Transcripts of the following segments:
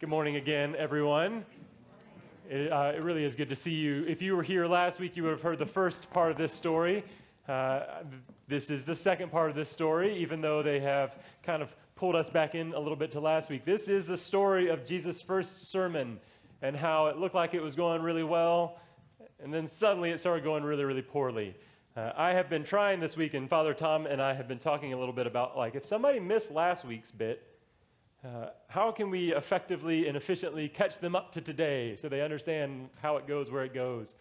Good morning again, everyone. It really is good to see you. If you were here last week, you would have heard the first part of this story. This is the second part of this story, even though they have kind of pulled us back in a little bit to last week. This is the story of Jesus' first sermon and how it looked like it was going really well, and then suddenly it started going really, really poorly. I have been trying this week, and Father Tom and I have been talking a little bit about, like, if somebody missed last week's bit, how can we effectively and efficiently catch them up to today so they understand how it goes, where it goes?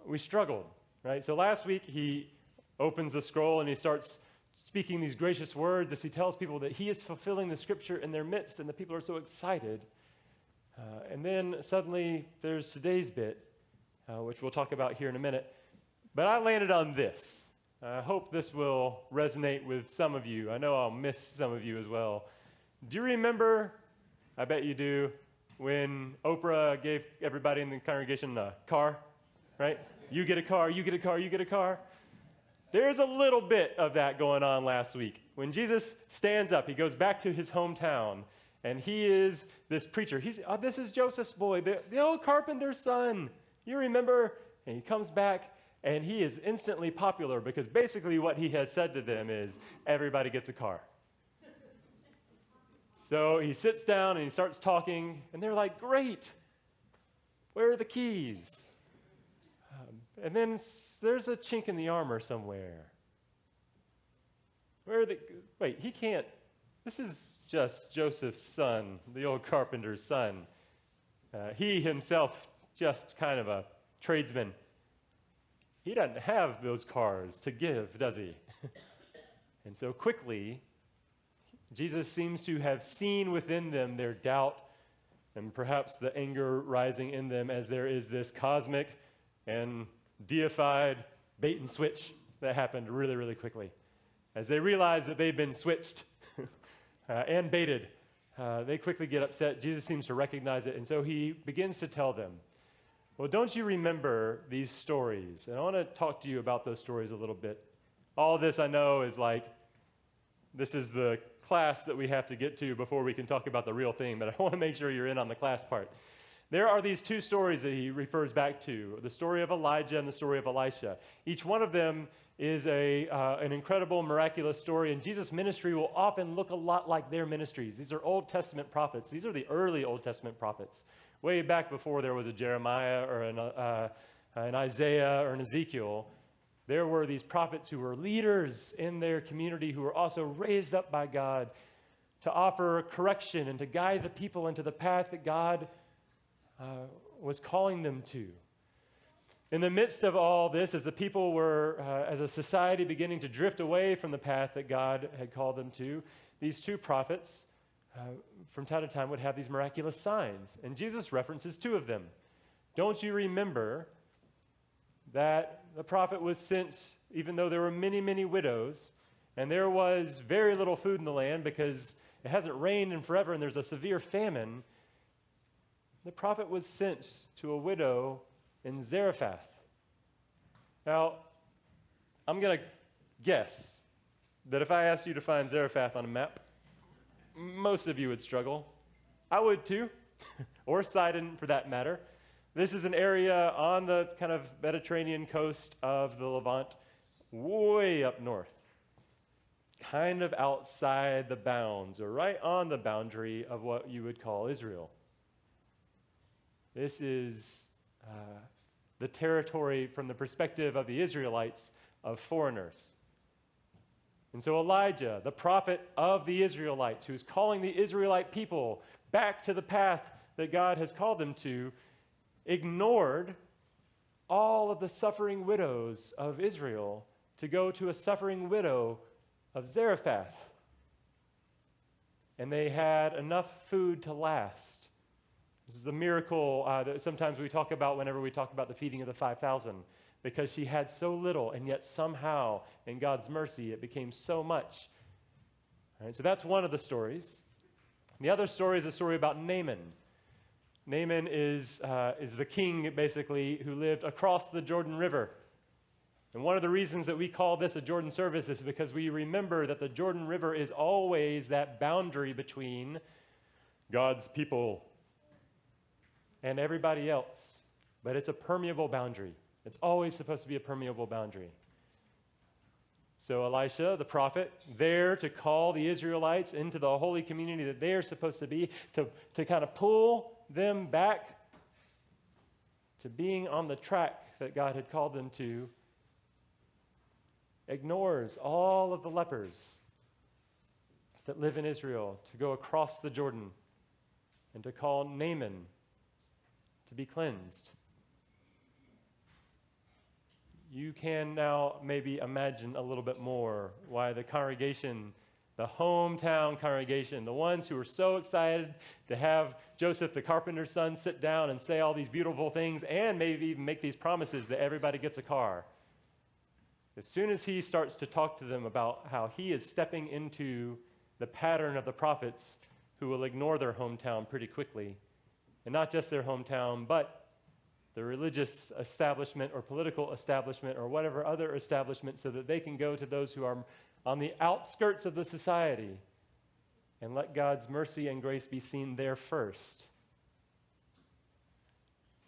We struggled, right? So last week he opens the scroll and he starts speaking these gracious words as he tells people that he is fulfilling the scripture in their midst, and the people are so excited. And then suddenly there's today's bit, which we'll talk about here in a minute. But I landed on this. I hope this will resonate with some of you. I know I'll miss some of you as well. Do you remember, I bet you do, when Oprah gave everybody in the congregation a car, right? You get a car, you get a car, you get a car. There's a little bit of that going on last week. When Jesus stands up, he goes back to his hometown, and he is this preacher. This is Joseph's boy, the old carpenter's son. You remember? And he comes back, and he is instantly popular because basically what he has said to them is, everybody gets a car. So he sits down and he starts talking, and they're like, great, where are the keys? And then there's a chink in the armor somewhere. Wait, he can't, this is just Joseph's son, the old carpenter's son. He himself, just kind of a tradesman. He doesn't have those cars to give, does he? And so quickly, Jesus seems to have seen within them their doubt and perhaps the anger rising in them as there is this cosmic and deified bait and switch that happened really, really quickly. As they realize that they've been switched and baited, they quickly get upset. Jesus seems to recognize it, and so he begins to tell them, well, don't you remember these stories? And I want to talk to you about those stories a little bit. All this I know is like, this is the class that we have to get to before we can talk about the real thing, but I want to make sure you're in on the class part. There are these two stories that he refers back to, the story of Elijah and the story of Elisha. Each one of them is an incredible, miraculous story, and Jesus' ministry will often look a lot like their ministries. These are Old Testament prophets. These are the early Old Testament prophets, way back before there was a Jeremiah or an Isaiah or an Ezekiel. There were these prophets who were leaders in their community who were also raised up by God to offer correction and to guide the people into the path that God was calling them to. In the midst of all this, as the people were, as a society, beginning to drift away from the path that God had called them to, these two prophets, from time to time, would have these miraculous signs. And Jesus references two of them. Don't you remember that the prophet was sent, even though there were many, many widows, and there was very little food in the land because it hasn't rained in forever and there's a severe famine? The prophet was sent to a widow in Zarephath. Now, I'm going to guess that if I asked you to find Zarephath on a map, most of you would struggle. I would too, or Sidon for that matter. This is an area on the kind of Mediterranean coast of the Levant, way up north, kind of outside the bounds, or right on the boundary of what you would call Israel. This is the territory, from the perspective of the Israelites, of foreigners. And so Elijah, the prophet of the Israelites, who is calling the Israelite people back to the path that God has called them to, ignored all of the suffering widows of Israel to go to a suffering widow of Zarephath. And they had enough food to last. This is the miracle that sometimes we talk about whenever we talk about the feeding of the 5,000, because she had so little, and yet somehow, in God's mercy, it became so much. All right, so that's one of the stories. The other story is a story about Naaman. Naaman is the king, basically, who lived across the Jordan River. And one of the reasons that we call this a Jordan service is because we remember that the Jordan River is always that boundary between God's people and everybody else. But it's a permeable boundary. It's always supposed to be a permeable boundary. So Elisha, the prophet, there to call the Israelites into the holy community that they are supposed to be, to kind of pull them back to being on the track that God had called them to, ignores all of the lepers that live in Israel to go across the Jordan and to call Naaman to be cleansed. You can now maybe imagine a little bit more why the congregation, the hometown congregation, the ones who were so excited to have Joseph, the carpenter's son, sit down and say all these beautiful things and maybe even make these promises that everybody gets a car. As soon as he starts to talk to them about how he is stepping into the pattern of the prophets who will ignore their hometown pretty quickly, and not just their hometown, but the religious establishment or political establishment or whatever other establishment, so that they can go to those who are on the outskirts of the society and let God's mercy and grace be seen there first.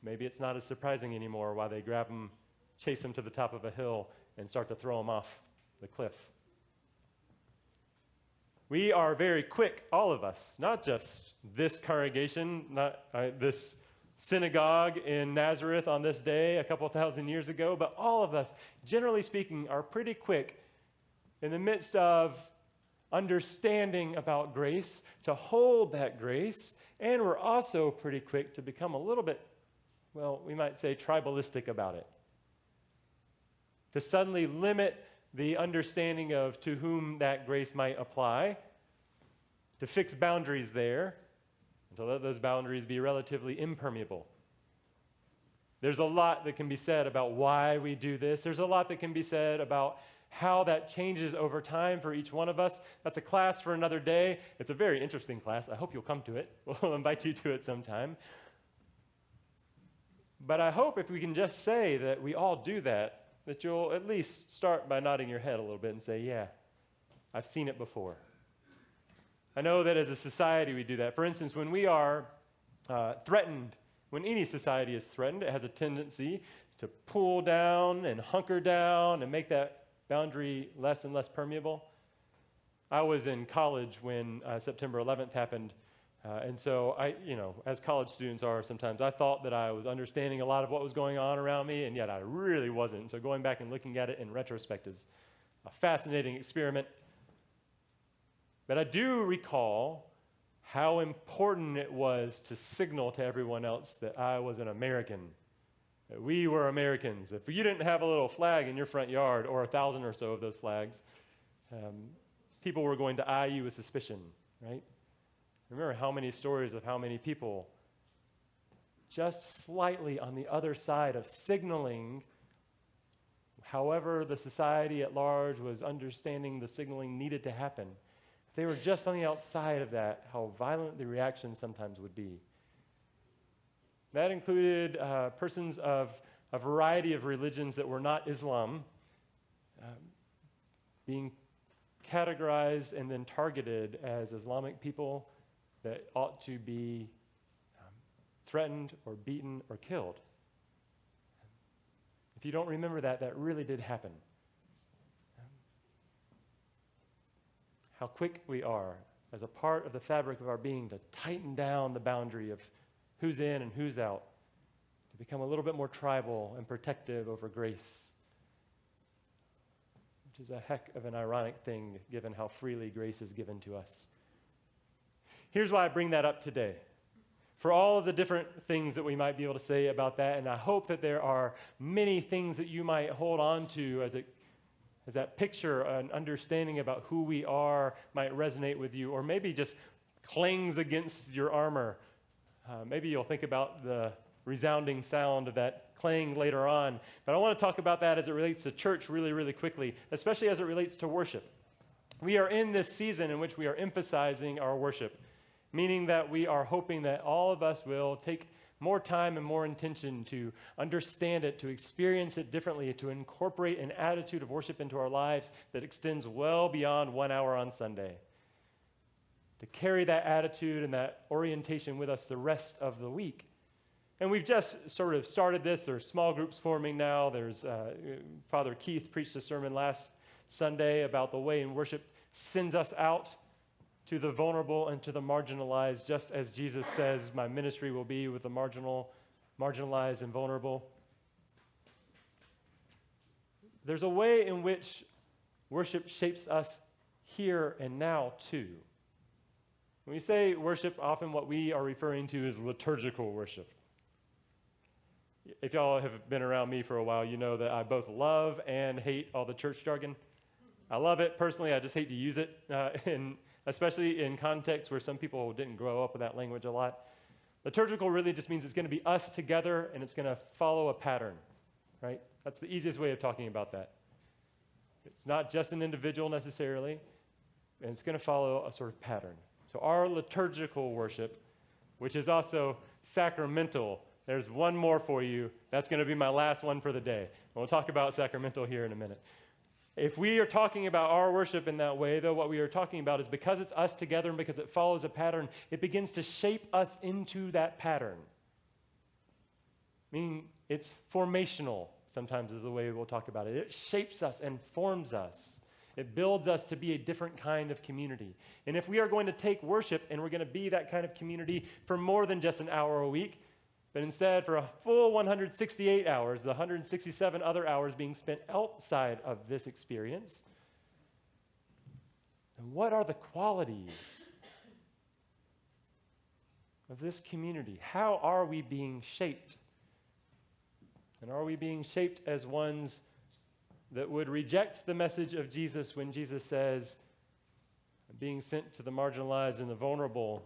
Maybe it's not as surprising anymore why they grab them, chase them to the top of a hill, and start to throw them off the cliff. We are very quick, all of us, not just this congregation, not this synagogue in Nazareth on this day a couple thousand years ago, but all of us, generally speaking, are pretty quick in the midst of understanding about grace to hold that grace, and we're also pretty quick to become a little bit, well, we might say tribalistic about it, to suddenly limit the understanding of to whom that grace might apply, to fix boundaries there, to let those boundaries be relatively impermeable. There's a lot that can be said about why we do this. There's a lot that can be said about how that changes over time for each one of us. That's a class for another day. It's a very interesting class. I hope you'll come to it. We'll invite you to it sometime. But I hope if we can just say that we all do that you'll at least start by nodding your head a little bit and say, yeah, I've seen it before. I know that as a society we do that. For instance, when we are threatened, when any society is threatened, it has a tendency to pull down and hunker down and make that boundary less and less permeable. I was in college when September 11th happened, and so I, as college students are sometimes, I thought that I was understanding a lot of what was going on around me, and yet I really wasn't. So going back and looking at it in retrospect is a fascinating experiment. But I do recall how important it was to signal to everyone else that I was an American, that we were Americans. If you didn't have a little flag in your front yard, or 1,000 or so of those flags, people were going to eye you with suspicion, right? Remember how many stories of how many people just slightly on the other side of signaling, however the society at large was understanding the signaling needed to happen. If they were just on the outside of that, how violent the reaction sometimes would be. That included persons of a variety of religions that were not Islam being categorized and then targeted as Islamic people that ought to be threatened or beaten or killed. If you don't remember that, that really did happen. How quick we are as a part of the fabric of our being to tighten down the boundary of who's in and who's out, to become a little bit more tribal and protective over grace, which is a heck of an ironic thing given how freely grace is given to us. Here's why I bring that up today. For all of the different things that we might be able to say about that, and I hope that there are many things that you might hold on to as that picture, an understanding about who we are might resonate with you, or maybe just clings against your armor. Maybe you'll think about the resounding sound of that clang later on. But I want to talk about that as it relates to church really, really quickly, especially as it relates to worship. We are in this season in which we are emphasizing our worship, meaning that we are hoping that all of us will take more time and more intention to understand it, to experience it differently, to incorporate an attitude of worship into our lives that extends well beyond 1 hour on Sunday. to carry that attitude and that orientation with us the rest of the week. And we've just sort of started this. There's small groups forming now. There's Father Keith preached a sermon last Sunday about the way in worship sends us out to the vulnerable and to the marginalized, just as Jesus says, my ministry will be with the marginalized and vulnerable. There's a way in which worship shapes us here and now too. When we say worship, often what we are referring to is liturgical worship. If y'all have been around me for a while, you know that I both love and hate all the church jargon. I love it personally. I just hate to use it, especially in contexts where some people didn't grow up with that language a lot. Liturgical really just means it's going to be us together and it's going to follow a pattern, right? That's the easiest way of talking about that. It's not just an individual necessarily, and it's going to follow a sort of pattern. So our liturgical worship, which is also sacramental, there's one more for you. That's going to be my last one for the day. And we'll talk about sacramental here in a minute. If we are talking about our worship in that way, though, what we are talking about is because it's us together and because it follows a pattern, it begins to shape us into that pattern. Meaning it's formational, sometimes is the way we'll talk about it. It shapes us and forms us. It builds us to be a different kind of community. And if we are going to take worship and we're going to be that kind of community for more than just an hour a week, but instead for a full 168 hours, the 167 other hours being spent outside of this experience, then what are the qualities of this community? How are we being shaped? And are we being shaped as ones that would reject the message of Jesus when Jesus says, being sent to the marginalized and the vulnerable,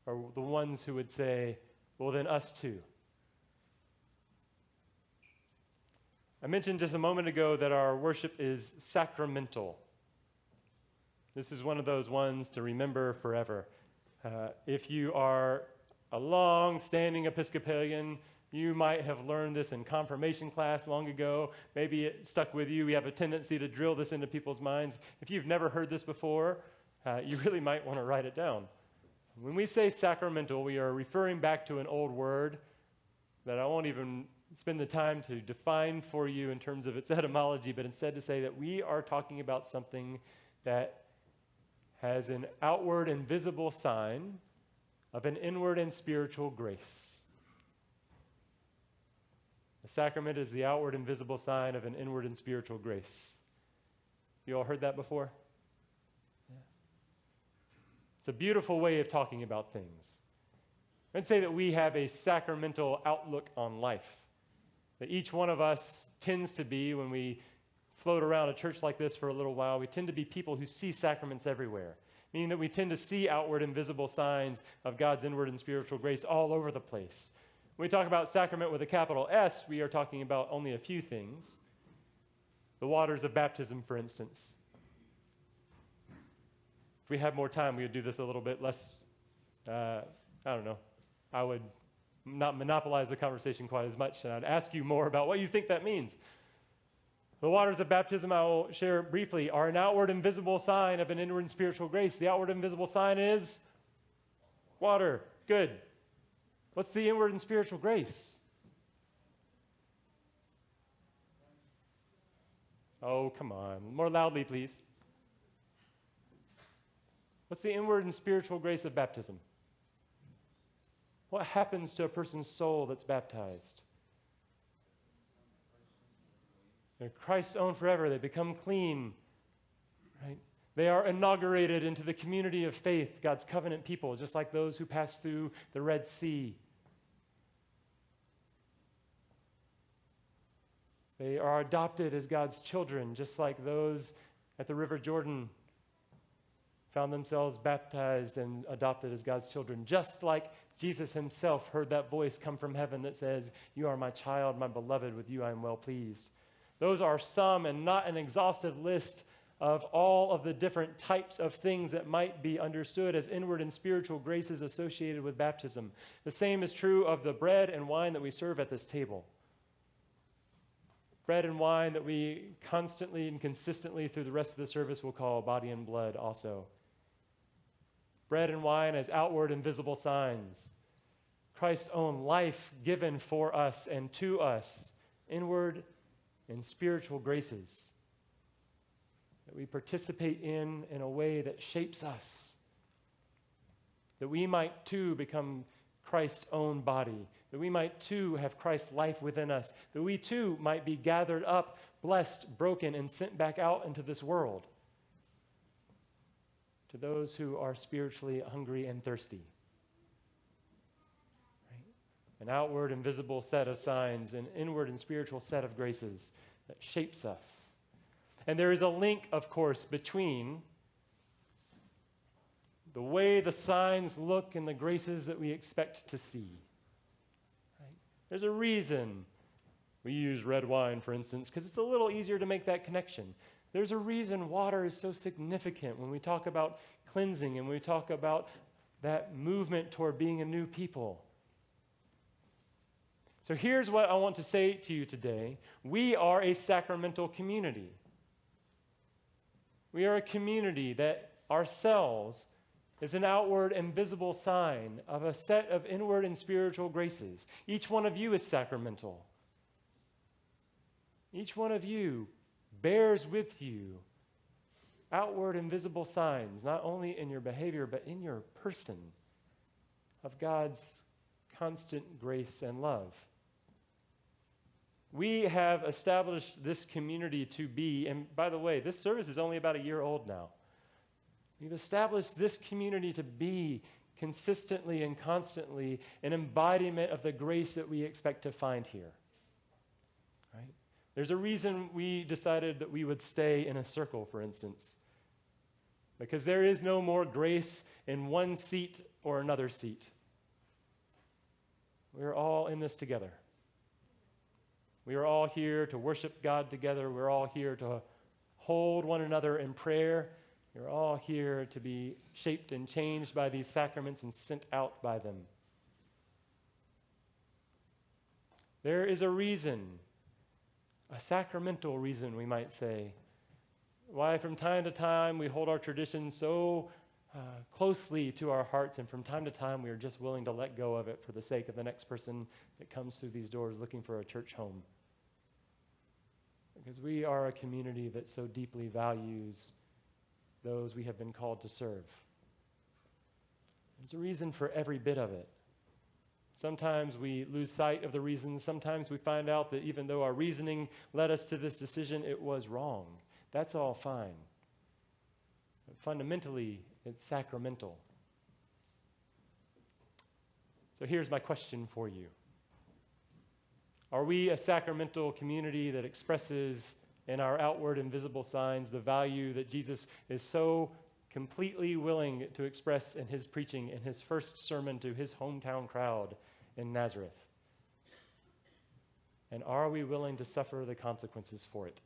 are the ones who would say, well, then us too? I mentioned just a moment ago that our worship is sacramental. This is one of those ones to remember forever. If you are a long-standing Episcopalian, you might have learned this in confirmation class long ago. Maybe it stuck with you. We have a tendency to drill this into people's minds. If you've never heard this before, you really might want to write it down. When we say sacramental, we are referring back to an old word that I won't even spend the time to define for you in terms of its etymology, but instead to say that we are talking about something that has an outward and visible sign of an inward and spiritual grace. The sacrament is the outward and visible sign of an inward and spiritual grace. You all heard that before? Yeah. It's a beautiful way of talking about things. I'd say that we have a sacramental outlook on life. That each one of us tends to be, when we float around a church like this for a little while, we tend to be people who see sacraments everywhere. Meaning that we tend to see outward and visible signs of God's inward and spiritual grace all over the place. When we talk about sacrament with a capital S, we are talking about only a few things. The waters of baptism, for instance. If we had more time, we would do this a little bit less, I don't know. I would not monopolize the conversation quite as much, and I'd ask you more about what you think that means. The waters of baptism, I will share briefly, are an outward and visible sign of an inward and spiritual grace. The outward and visible sign is water. Good. What's the inward and spiritual grace? Oh, come on. More loudly, please. What's the inward and spiritual grace of baptism? What happens to a person's soul that's baptized? They're Christ's own forever. They become clean, right? They are inaugurated into the community of faith, God's covenant people, just like those who passed through the Red Sea. They are adopted as God's children, just like those at the River Jordan found themselves baptized and adopted as God's children, just like Jesus himself heard that voice come from heaven that says, "You are my child, my beloved, with you I am well pleased." Those are some and not an exhaustive list of all of the different types of things that might be understood as inward and spiritual graces associated with baptism. The same is true of the bread and wine that we serve at this table. Bread and wine that we constantly and consistently through the rest of the service will call body and blood also. Bread and wine as outward and visible signs. Christ's own life given for us and to us, inward and spiritual graces that we participate in a way that shapes us, that we might too become Christ's own body, that we might too have Christ's life within us, that we too might be gathered up, blessed, broken, and sent back out into this world to those who are spiritually hungry and thirsty. Right? An outward and visible set of signs, an inward and spiritual set of graces that shapes us. And there is a link, of course, between the way the signs look and the graces that we expect to see. Right? There's a reason we use red wine, for instance, because it's a little easier to make that connection. There's a reason water is so significant when we talk about cleansing and we talk about that movement toward being a new people. So here's what I want to say to you today. We are a sacramental community. We are a community that ourselves is an outward and visible sign of a set of inward and spiritual graces. Each one of you is sacramental. Each one of you bears with you outward and visible signs, not only in your behavior, but in your person, of God's constant grace and love. We have established this community to be, and by the way, this service is only about a year old now. We've established this community to be consistently and constantly an embodiment of the grace that we expect to find here. Right? There's a reason we decided that we would stay in a circle, for instance, because there is no more grace in one seat or another seat. We're all in this together. We are all here to worship God together. We're all here to hold one another in prayer. We're all here to be shaped and changed by these sacraments and sent out by them. There is a reason, a sacramental reason, we might say, why from time to time we hold our traditions so closely to our hearts, and from time to time we are just willing to let go of it for the sake of the next person that comes through these doors looking for a church home. Because we are a community that so deeply values those we have been called to serve. There's a reason for every bit of it. Sometimes we lose sight of the reasons. Sometimes we find out that even though our reasoning led us to this decision, it was wrong. That's all fine. But fundamentally, it's sacramental. So here's my question for you. Are we a sacramental community that expresses in our outward and visible signs the value that Jesus is so completely willing to express in his preaching in his first sermon to his hometown crowd in Nazareth? And are we willing to suffer the consequences for it?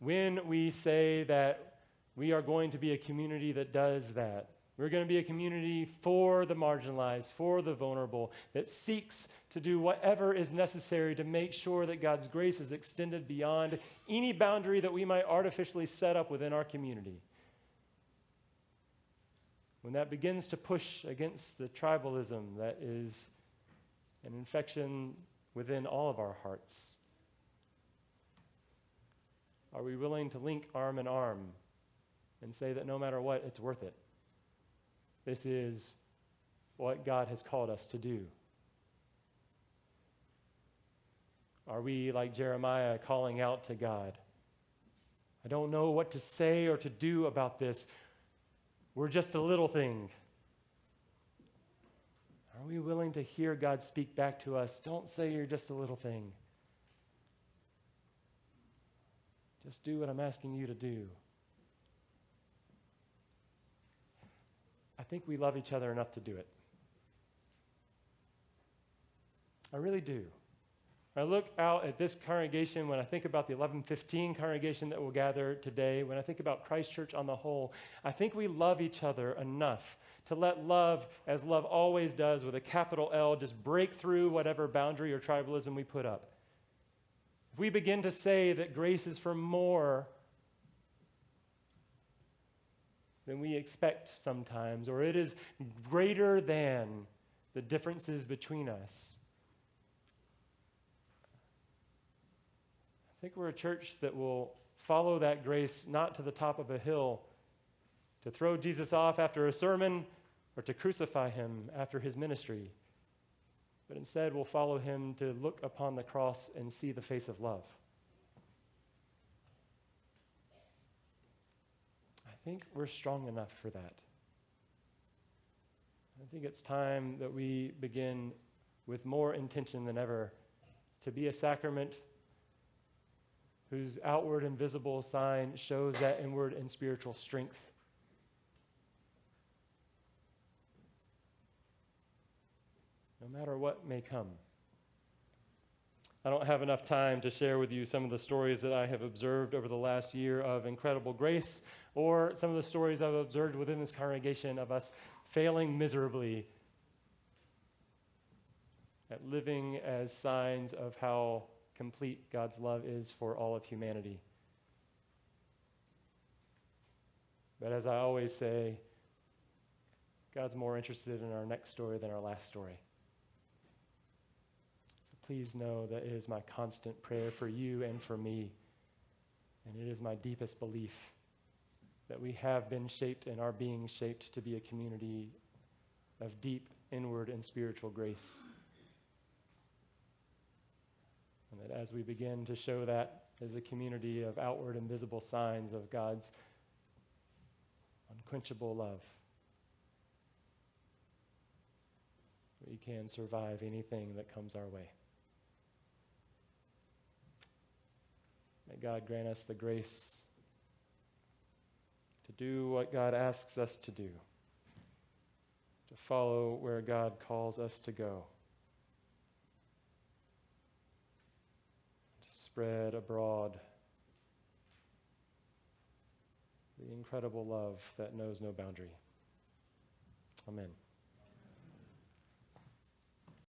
When we say that we are going to be a community that does that, we're going to be a community for the marginalized, for the vulnerable, that seeks to do whatever is necessary to make sure that God's grace is extended beyond any boundary that we might artificially set up within our community. When that begins to push against the tribalism that is an infection within all of our hearts, are we willing to link arm in arm and say that no matter what, it's worth it? This is what God has called us to do. Are we, like Jeremiah, calling out to God? I don't know what to say or to do about this. We're just a little thing. Are we willing to hear God speak back to us? Don't say you're just a little thing. Just do what I'm asking you to do. I think we love each other enough to do it. I really do. I look out at this congregation, when I think about the 11:15 congregation that will gather today, when I think about Christ Church on the whole, I think we love each other enough to let love, as love always does with a capital L, just break through whatever boundary or tribalism we put up. If we begin to say that grace is for more than we expect sometimes, or it is greater than the differences between us. I think we're a church that will follow that grace not to the top of a hill to throw Jesus off after a sermon or to crucify him after his ministry, but instead will follow him to look upon the cross and see the face of love. I think we're strong enough for that. I think it's time that we begin with more intention than ever to be a sacrament whose outward and visible sign shows that inward and spiritual strength. No matter what may come. I don't have enough time to share with you some of the stories that I have observed over the last year of incredible grace, or some of the stories I've observed within this congregation of us failing miserably at living as signs of how complete God's love is for all of humanity. But as I always say, God's more interested in our next story than our last story. So please know that it is my constant prayer for you and for me, and it is my deepest belief that we have been shaped and are being shaped to be a community of deep inward and spiritual grace. And that as we begin to show that as a community of outward and visible signs of God's unquenchable love, we can survive anything that comes our way. May God grant us the grace to do what God asks us to do, to follow where God calls us to go, to spread abroad the incredible love that knows no boundary. Amen.